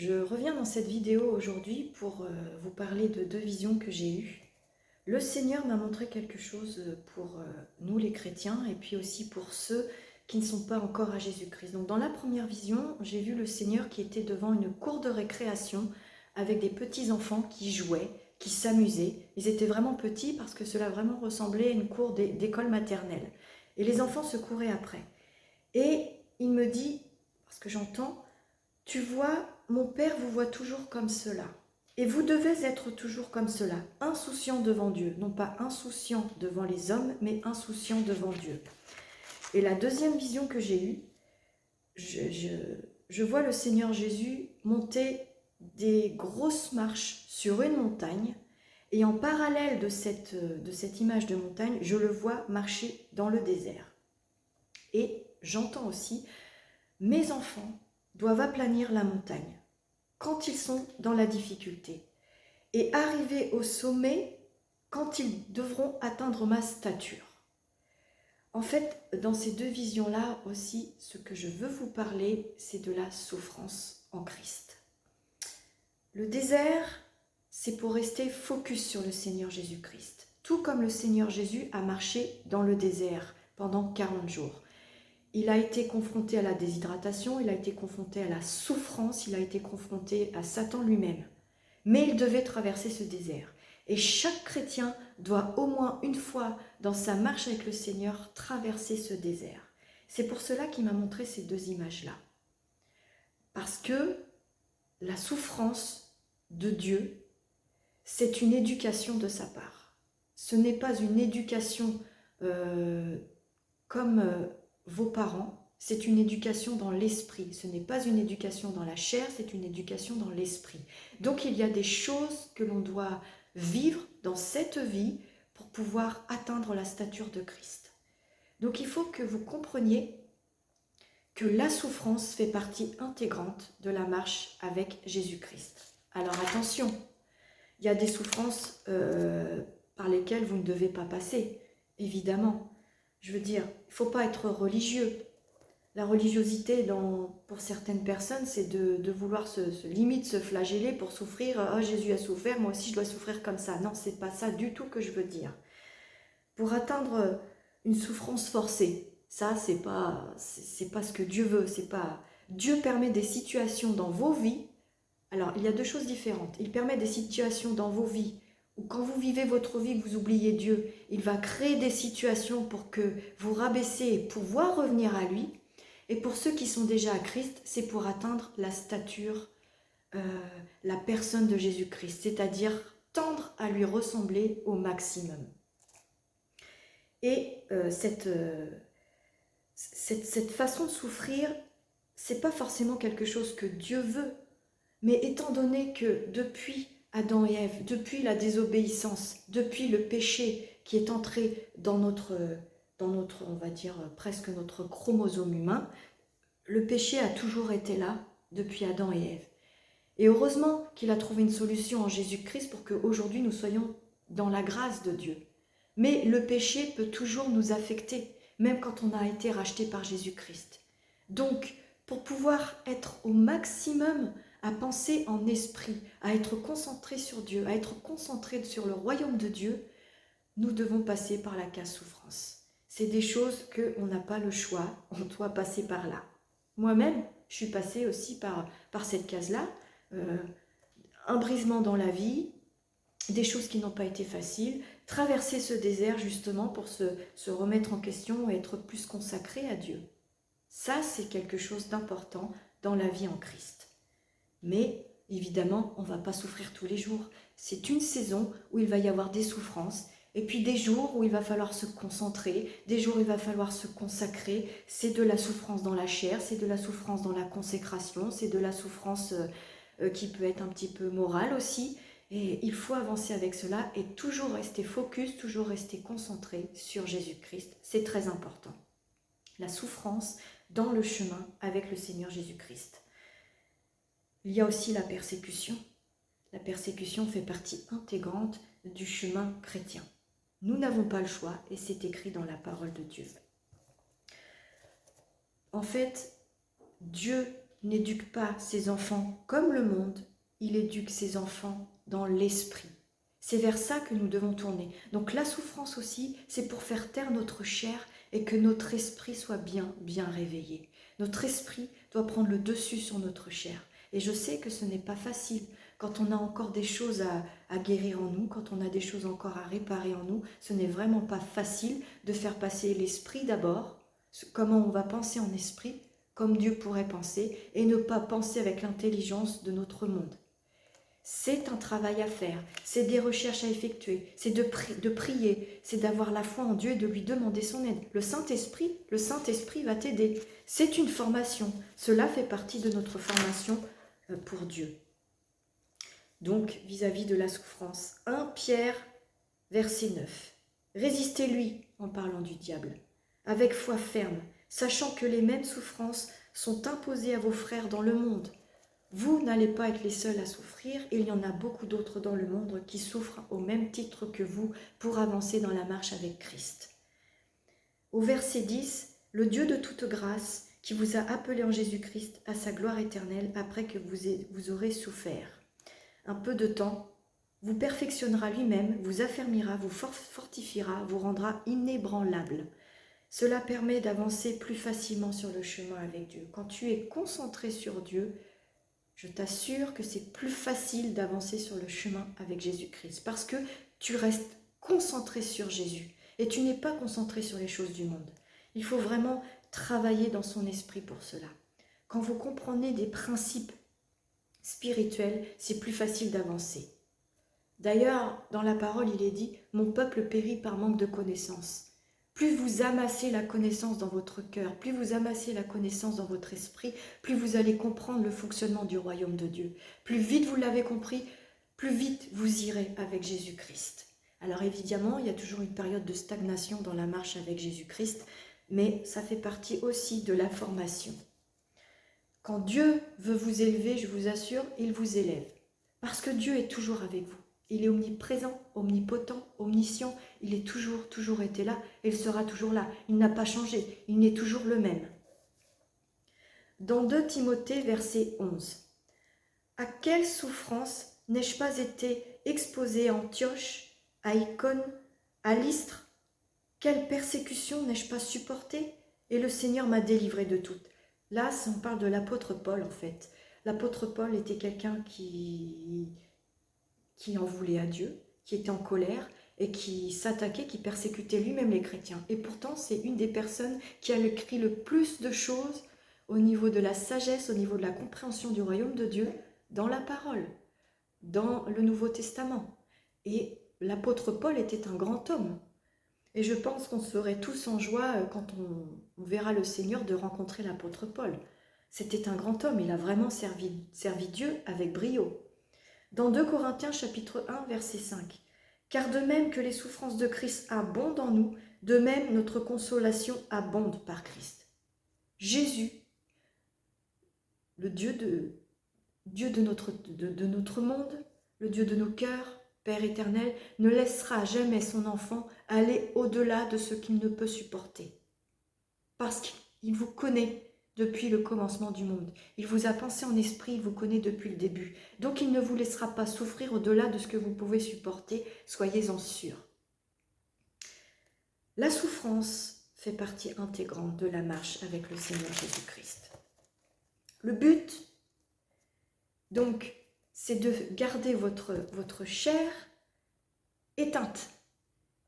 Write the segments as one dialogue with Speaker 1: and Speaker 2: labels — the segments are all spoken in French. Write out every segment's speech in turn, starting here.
Speaker 1: Je reviens dans cette vidéo aujourd'hui pour vous parler de deux visions que j'ai eues. Le Seigneur m'a montré quelque chose pour nous les chrétiens et puis aussi pour ceux qui ne sont pas encore à Jésus-Christ. Donc dans la première vision, j'ai vu le Seigneur qui était devant une cour de récréation avec des petits-enfants qui jouaient, qui s'amusaient. Ils étaient vraiment petits parce que cela vraiment ressemblait à une cour d'école maternelle. Et les enfants se couraient après. Et il me dit, parce que j'entends, « Tu vois, mon Père vous voit toujours comme cela. Et vous devez être toujours comme cela, insouciant devant Dieu. Non pas insouciant devant les hommes, mais insouciant devant Dieu. » Et la deuxième vision que j'ai eue, je vois le Seigneur Jésus monter des grosses marches sur une montagne. Et en parallèle de cette image de montagne, je le vois marcher dans le désert. Et j'entends aussi, mes enfants doivent aplanir la montagne quand ils sont dans la difficulté et arriver au sommet quand ils devront atteindre ma stature. En fait, dans ces deux visions-là aussi, ce que je veux vous parler, c'est de la souffrance en Christ. Le désert, c'est pour rester focus sur le Seigneur Jésus-Christ. Tout comme le Seigneur Jésus a marché dans le désert pendant 40 jours. Il a été confronté à la déshydratation, il a été confronté à la souffrance, il a été confronté à Satan lui-même. Mais il devait traverser ce désert. Et chaque chrétien doit au moins une fois dans sa marche avec le Seigneur traverser ce désert. C'est pour cela qu'il m'a montré ces deux images-là. Parce que la souffrance de Dieu, c'est une éducation de sa part. Ce n'est pas une éducation comme vos parents, c'est une éducation dans l'esprit. Ce n'est pas une éducation dans la chair, c'est une éducation dans l'esprit. Donc il y a des choses que l'on doit vivre dans cette vie pour pouvoir atteindre la stature de Christ. Donc il faut que vous compreniez que la souffrance fait partie intégrante de la marche avec Jésus-Christ. Alors attention, il y a des souffrances par lesquelles vous ne devez pas passer, évidemment. Je veux dire, il ne faut pas être religieux. La religiosité, pour certaines personnes, c'est de vouloir limite se flageller pour souffrir. « Oh, Jésus a souffert, moi aussi je dois souffrir comme ça. » Non, ce n'est pas ça du tout que je veux dire. Pour atteindre une souffrance forcée, ça, c'est pas ce que Dieu veut. Dieu permet des situations dans vos vies. Alors, il y a deux choses différentes. Il permet des situations dans vos vies où quand vous vivez votre vie, vous oubliez Dieu. Il va créer des situations pour que vous rabaissez et pouvoir revenir à lui. Et pour ceux qui sont déjà à Christ, c'est pour atteindre la stature, la personne de Jésus-Christ, c'est-à-dire tendre à lui ressembler au maximum. Et cette façon de souffrir, c'est pas forcément quelque chose que Dieu veut, mais étant donné que depuis Adam et Ève, depuis la désobéissance, depuis le péché qui est entré dans notre, on va dire, presque notre chromosome humain, le péché a toujours été là depuis Adam et Ève. Et heureusement qu'il a trouvé une solution en Jésus-Christ pour qu'aujourd'hui nous soyons dans la grâce de Dieu. Mais le péché peut toujours nous affecter, même quand on a été racheté par Jésus-Christ. Donc, pour pouvoir être au maximum à penser en esprit, à être concentré sur Dieu, à être concentré sur le royaume de Dieu, nous devons passer par la case souffrance. C'est des choses qu'on n'a pas le choix, on doit passer par là. Moi-même, je suis passée aussi par cette case-là, un brisement dans la vie, des choses qui n'ont pas été faciles, traverser ce désert justement pour se remettre en question et être plus consacré à Dieu. Ça, c'est quelque chose d'important dans la vie en Christ. Mais évidemment, on ne va pas souffrir tous les jours. C'est une saison où il va y avoir des souffrances, et puis des jours où il va falloir se concentrer, des jours où il va falloir se consacrer. C'est de la souffrance dans la chair, c'est de la souffrance dans la consécration, c'est de la souffrance qui peut être un petit peu morale aussi. Et il faut avancer avec cela et toujours rester focus, toujours rester concentré sur Jésus-Christ. C'est très important. La souffrance dans le chemin avec le Seigneur Jésus-Christ. Il y a aussi la persécution. La persécution fait partie intégrante du chemin chrétien. Nous n'avons pas le choix et c'est écrit dans la parole de Dieu. En fait, Dieu n'éduque pas ses enfants comme le monde, il éduque ses enfants dans l'esprit. C'est vers ça que nous devons tourner. Donc la souffrance aussi, c'est pour faire taire notre chair et que notre esprit soit bien réveillé. Notre esprit doit prendre le dessus sur notre chair. Et je sais que ce n'est pas facile. Quand on a encore des choses à guérir en nous, quand on a des choses encore à réparer en nous, ce n'est vraiment pas facile de faire passer l'esprit d'abord, comment on va penser en esprit, comme Dieu pourrait penser, et ne pas penser avec l'intelligence de notre monde. C'est un travail à faire, c'est des recherches à effectuer, c'est de prier, c'est d'avoir la foi en Dieu et de lui demander son aide. Le Saint-Esprit va t'aider. C'est une formation. Cela fait partie de notre formation pour Dieu. Donc, vis-à-vis de la souffrance, 1 Pierre, verset 9. Résistez-lui, en parlant du diable, avec foi ferme, sachant que les mêmes souffrances sont imposées à vos frères dans le monde. Vous n'allez pas être les seuls à souffrir, il y en a beaucoup d'autres dans le monde qui souffrent au même titre que vous pour avancer dans la marche avec Christ. Au verset 10, le Dieu de toute grâce qui vous a appelé en Jésus-Christ à sa gloire éternelle après que vous aurez souffert un peu de temps, vous perfectionnera lui-même, vous affermira, vous fortifiera, vous rendra inébranlable. Cela permet d'avancer plus facilement sur le chemin avec Dieu. Quand tu es concentré sur Dieu, je t'assure que c'est plus facile d'avancer sur le chemin avec Jésus-Christ parce que tu restes concentré sur Jésus et tu n'es pas concentré sur les choses du monde. Il faut vraiment travailler dans son esprit pour cela. Quand vous comprenez des principes spirituels, c'est plus facile d'avancer. D'ailleurs, dans la parole, il est dit « Mon peuple périt par manque de connaissance ». Plus vous amassez la connaissance dans votre cœur, plus vous amassez la connaissance dans votre esprit, plus vous allez comprendre le fonctionnement du royaume de Dieu. Plus vite vous l'avez compris, plus vite vous irez avec Jésus-Christ. Alors évidemment, il y a toujours une période de stagnation dans la marche avec Jésus-Christ, mais ça fait partie aussi de la formation. Quand Dieu veut vous élever, je vous assure, il vous élève. Parce que Dieu est toujours avec vous. Il est omniprésent, omnipotent, omniscient. Il est toujours été là et il sera toujours là. Il n'a pas changé, il est toujours le même. Dans 2 Timothée, verset 11. À quelle souffrance n'ai-je pas été exposé à Antioche, à Icône, à Lystre? Quelle persécution n'ai-je pas supportée? Et le Seigneur m'a délivré de toutes. Là, on parle de l'apôtre Paul en fait. L'apôtre Paul était quelqu'un qui en voulait à Dieu, qui était en colère et qui s'attaquait, qui persécutait lui-même les chrétiens. Et pourtant, c'est une des personnes qui a écrit le plus de choses au niveau de la sagesse, au niveau de la compréhension du royaume de Dieu, dans la parole, dans le Nouveau Testament. Et l'apôtre Paul était un grand homme. Et je pense qu'on serait tous en joie quand on verra le Seigneur de rencontrer l'apôtre Paul. C'était un grand homme, il a vraiment servi Dieu avec brio. Dans 2 Corinthiens chapitre 1 verset 5. Car de même que les souffrances de Christ abondent en nous, de même notre consolation abonde par Christ. Jésus, le Dieu de notre monde, le Dieu de nos cœurs, Père éternel, ne laissera jamais son enfant aller au-delà de ce qu'il ne peut supporter. Parce qu'il vous connaît depuis le commencement du monde. Il vous a pensé en esprit, il vous connaît depuis le début. Donc il ne vous laissera pas souffrir au-delà de ce que vous pouvez supporter, soyez-en sûrs. La souffrance fait partie intégrante de la marche avec le Seigneur Jésus-Christ. Le but, donc, c'est de garder votre chair éteinte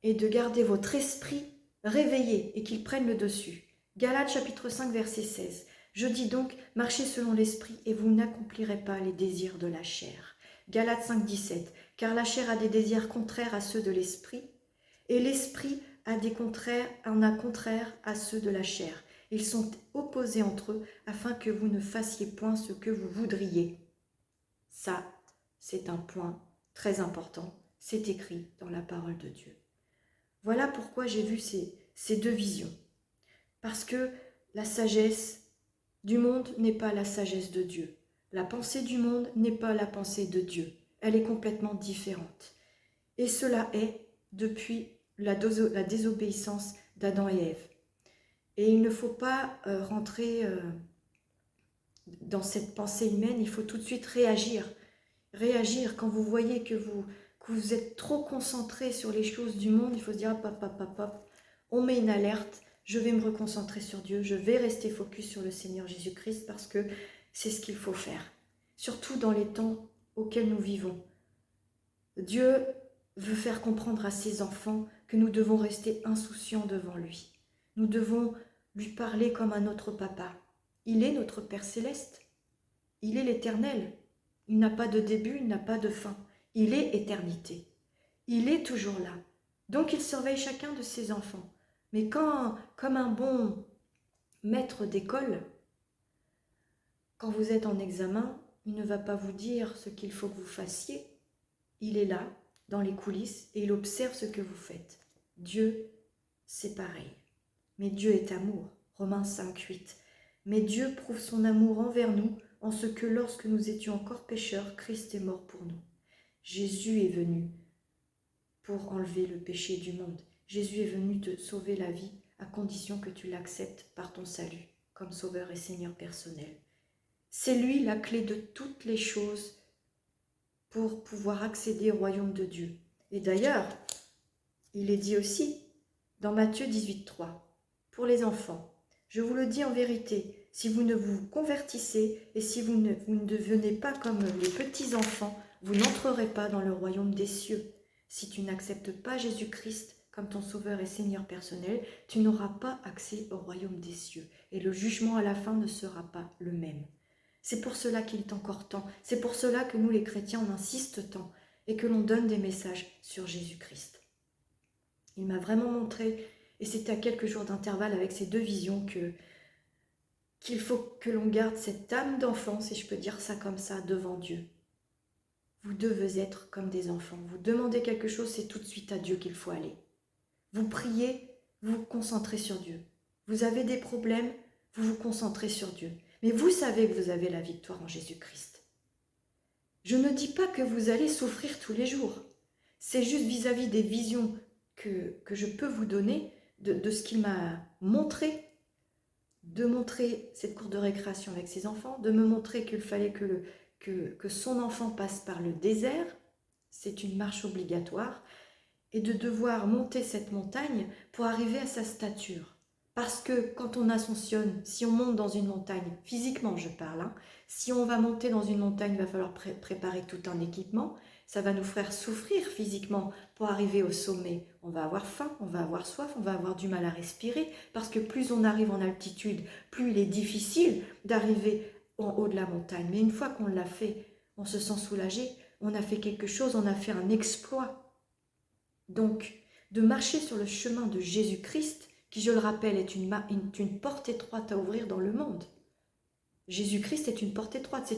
Speaker 1: et de garder votre esprit réveillé et qu'il prenne le dessus. Galates chapitre 5 verset 16. Je dis donc, marchez selon l'esprit et vous n'accomplirez pas les désirs de la chair. Galates 5, 17. Car la chair a des désirs contraires à ceux de l'esprit et l'esprit a contraires à ceux de la chair. Ils sont opposés entre eux afin que vous ne fassiez point ce que vous voudriez. Ça, c'est un point très important. C'est écrit dans la parole de Dieu. Voilà pourquoi j'ai vu ces deux visions. Parce que la sagesse du monde n'est pas la sagesse de Dieu. La pensée du monde n'est pas la pensée de Dieu. Elle est complètement différente. Et cela est depuis la désobéissance d'Adam et Ève. Et il ne faut pas rentrer dans cette pensée humaine, il faut tout de suite réagir. Réagir quand vous voyez que vous êtes trop concentré sur les choses du monde, il faut se dire hop, hop, hop, hop, hop. On met une alerte, je vais me reconcentrer sur Dieu, je vais rester focus sur le Seigneur Jésus-Christ parce que c'est ce qu'il faut faire. Surtout dans les temps auxquels nous vivons. Dieu veut faire comprendre à ses enfants que nous devons rester insouciants devant lui. Nous devons lui parler comme à notre papa. Il est notre Père céleste. Il est l'Éternel. Il n'a pas de début, il n'a pas de fin. Il est éternité. Il est toujours là. Donc il surveille chacun de ses enfants. Mais quand, comme un bon maître d'école, quand vous êtes en examen, il ne va pas vous dire ce qu'il faut que vous fassiez. Il est là, dans les coulisses, et il observe ce que vous faites. Dieu, c'est pareil. Mais Dieu est amour. Romains 5:8. Mais Dieu prouve son amour envers nous en ce que lorsque nous étions encore pécheurs, Christ est mort pour nous. Jésus est venu pour enlever le péché du monde. Jésus est venu te sauver la vie à condition que tu l'acceptes par ton salut comme sauveur et Seigneur personnel. C'est lui la clé de toutes les choses pour pouvoir accéder au royaume de Dieu. Et d'ailleurs, il est dit aussi dans Matthieu 18:3, pour les enfants, je vous le dis en vérité, si vous ne vous convertissez et si vous ne devenez pas comme les petits-enfants, vous n'entrerez pas dans le royaume des cieux. Si tu n'acceptes pas Jésus-Christ comme ton sauveur et Seigneur personnel, tu n'auras pas accès au royaume des cieux. Et le jugement à la fin ne sera pas le même. C'est pour cela qu'il est encore temps. C'est pour cela que nous, les chrétiens, on insiste tant et que l'on donne des messages sur Jésus-Christ. Il m'a vraiment montré, et c'était à quelques jours d'intervalle avec ces deux visions, qu'il faut que l'on garde cette âme d'enfant, si je peux dire ça comme ça, devant Dieu. Vous devez être comme des enfants. Vous demandez quelque chose, c'est tout de suite à Dieu qu'il faut aller. Vous priez, vous vous concentrez sur Dieu. Vous avez des problèmes, vous vous concentrez sur Dieu. Mais vous savez que vous avez la victoire en Jésus-Christ. Je ne dis pas que vous allez souffrir tous les jours. C'est juste vis-à-vis des visions que je peux vous donner, de ce qu'il m'a montré, de montrer cette cour de récréation avec ses enfants, de me montrer qu'il fallait que son enfant passe par le désert, c'est une marche obligatoire, et de devoir monter cette montagne pour arriver à sa stature. Parce que quand on ascensionne, si on monte dans une montagne, physiquement je parle, si on va monter dans une montagne, il va falloir préparer tout un équipement, ça va nous faire souffrir physiquement pour arriver au sommet. On va avoir faim, on va avoir soif, on va avoir du mal à respirer, parce que plus on arrive en altitude, plus il est difficile d'arriver en haut de la montagne. Mais une fois qu'on l'a fait, on se sent soulagé, on a fait quelque chose, on a fait un exploit. Donc, de marcher sur le chemin de Jésus-Christ, qui, je le rappelle, est une porte étroite à ouvrir dans le monde. Jésus-Christ est une porte étroite,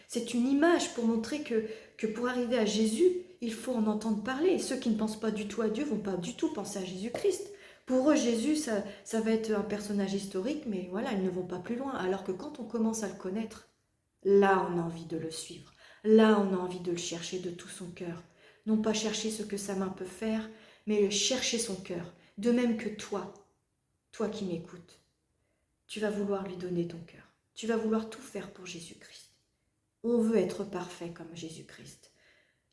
Speaker 1: c'est une image pour montrer que pour arriver à Jésus, il faut en entendre parler. Et ceux qui ne pensent pas du tout à Dieu ne vont pas du tout penser à Jésus-Christ. Pour eux, Jésus, ça va être un personnage historique, mais voilà, ils ne vont pas plus loin. Alors que quand on commence à le connaître, là, on a envie de le suivre. Là, on a envie de le chercher de tout son cœur. Non pas chercher ce que sa main peut faire, mais chercher son cœur. De même que toi qui m'écoutes, tu vas vouloir lui donner ton cœur. Tu vas vouloir tout faire pour Jésus-Christ. On veut être parfait comme Jésus-Christ.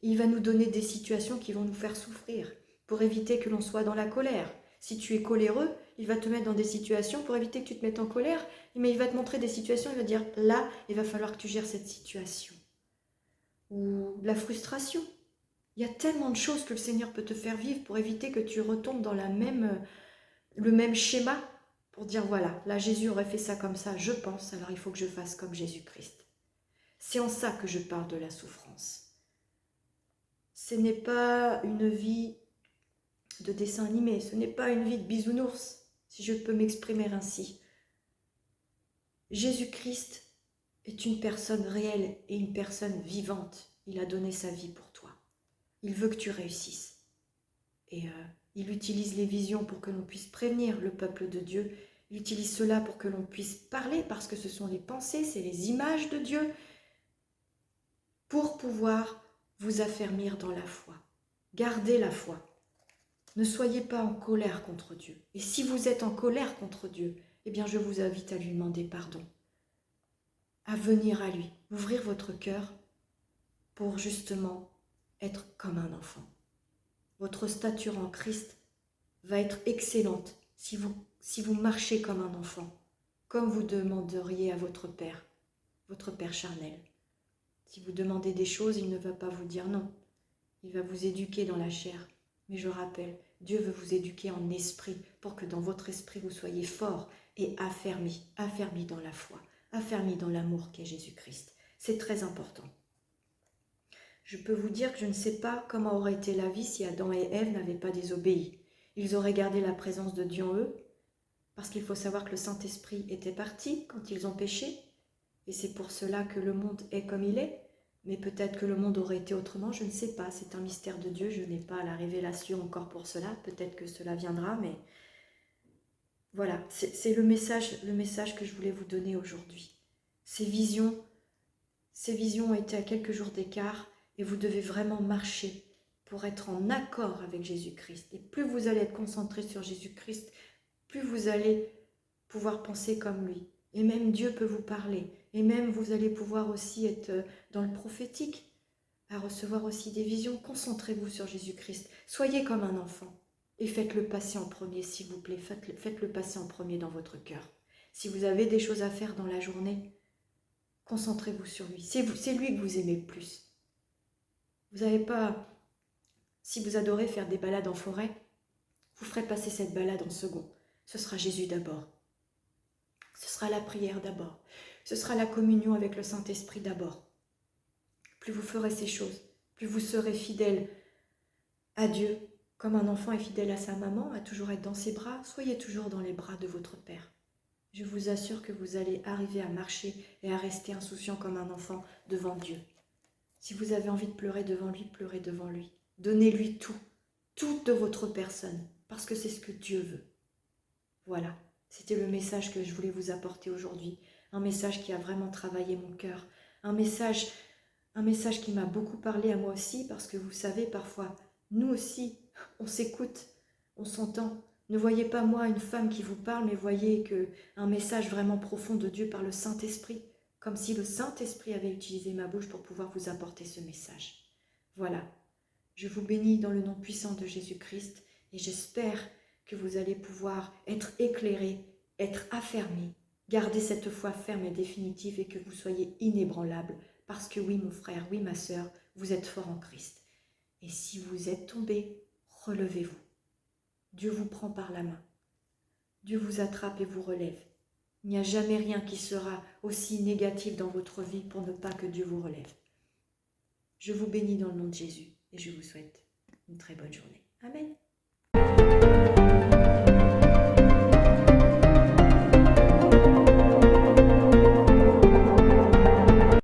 Speaker 1: Il va nous donner des situations qui vont nous faire souffrir pour éviter que l'on soit dans la colère. Si tu es coléreux, il va te mettre dans des situations pour éviter que tu te mettes en colère, mais il va te montrer des situations, il va dire là, il va falloir que tu gères cette situation. Ou la frustration. Il y a tellement de choses que le Seigneur peut te faire vivre pour éviter que tu retombes dans le même schéma pour dire voilà, là Jésus aurait fait ça comme ça, je pense, alors il faut que je fasse comme Jésus-Christ. C'est en ça que je parle de la souffrance. Ce n'est pas une vie de dessin animé, ce n'est pas une vie de bisounours, si je peux m'exprimer ainsi. Jésus-Christ est une personne réelle et une personne vivante. Il a donné sa vie pour toi. Il veut que tu réussisses. Et il utilise les visions pour que l'on puisse prévenir le peuple de Dieu. Il utilise cela pour que l'on puisse parler, parce que ce sont les pensées, c'est les images de Dieu, pour pouvoir vous affermir dans la foi. Gardez la foi. Ne soyez pas en colère contre Dieu. Et si vous êtes en colère contre Dieu, eh bien je vous invite à lui demander pardon. à venir à lui, ouvrir votre cœur pour justement être comme un enfant. Votre stature en Christ va être excellente si vous marchez comme un enfant, comme vous demanderiez à votre Père charnel. Si vous demandez des choses, il ne va pas vous dire non. Il va vous éduquer dans la chair. Mais je rappelle, Dieu veut vous éduquer en esprit pour que dans votre esprit vous soyez fort et affermi dans la foi, affermi dans l'amour qu'est Jésus-Christ. C'est très important. Je peux vous dire que je ne sais pas comment aurait été la vie si Adam et Ève n'avaient pas désobéi. Ils auraient gardé la présence de Dieu en eux, parce qu'il faut savoir que le Saint-Esprit était parti quand ils ont péché, et c'est pour cela que le monde est comme il est. Mais peut-être que le monde aurait été autrement, je ne sais pas, c'est un mystère de Dieu, je n'ai pas la révélation encore pour cela, peut-être que cela viendra, mais voilà, c'est le message que je voulais vous donner aujourd'hui. Ces visions étaient à quelques jours d'écart, et vous devez vraiment marcher pour être en accord avec Jésus-Christ. Et plus vous allez être concentré sur Jésus-Christ, plus vous allez pouvoir penser comme lui. Et même Dieu peut vous parler. Et même vous allez pouvoir aussi être dans le prophétique, à recevoir aussi des visions. Concentrez-vous sur Jésus-Christ. Soyez comme un enfant. Et faites-le passer en premier, s'il vous plaît. Faites-le passer en premier dans votre cœur. Si vous avez des choses à faire dans la journée, concentrez-vous sur lui. C'est lui que vous aimez le plus. Vous n'avez pas... Si vous adorez faire des balades en forêt, vous ferez passer cette balade en second. Ce sera Jésus d'abord. Ce sera la prière d'abord. Ce sera la communion avec le Saint-Esprit d'abord. Plus vous ferez ces choses, plus vous serez fidèle à Dieu, comme un enfant est fidèle à sa maman, à toujours être dans ses bras. Soyez toujours dans les bras de votre Père. Je vous assure que vous allez arriver à marcher et à rester insouciant comme un enfant devant Dieu. Si vous avez envie de pleurer devant lui, pleurez devant lui. Donnez-lui tout de votre personne, parce que c'est ce que Dieu veut. Voilà, c'était le message que je voulais vous apporter aujourd'hui. Un message qui a vraiment travaillé mon cœur. Un message qui m'a beaucoup parlé à moi aussi, parce que vous savez, parfois, nous aussi, on s'écoute, on s'entend. Ne voyez pas moi une femme qui vous parle, mais voyez un message vraiment profond de Dieu par le Saint-Esprit, comme si le Saint-Esprit avait utilisé ma bouche pour pouvoir vous apporter ce message. Voilà, je vous bénis dans le nom puissant de Jésus-Christ, et j'espère que vous allez pouvoir être éclairés, être affermis, garder cette foi ferme et définitive, et que vous soyez inébranlables, parce que oui, mon frère, oui, ma sœur, vous êtes forts en Christ. Et si vous êtes tombés, relevez-vous. Dieu vous prend par la main. Dieu vous attrape et vous relève. Il n'y a jamais rien qui sera aussi négatif dans votre vie pour ne pas que Dieu vous relève. Je vous bénis dans le nom de Jésus et je vous souhaite une très bonne journée. Amen.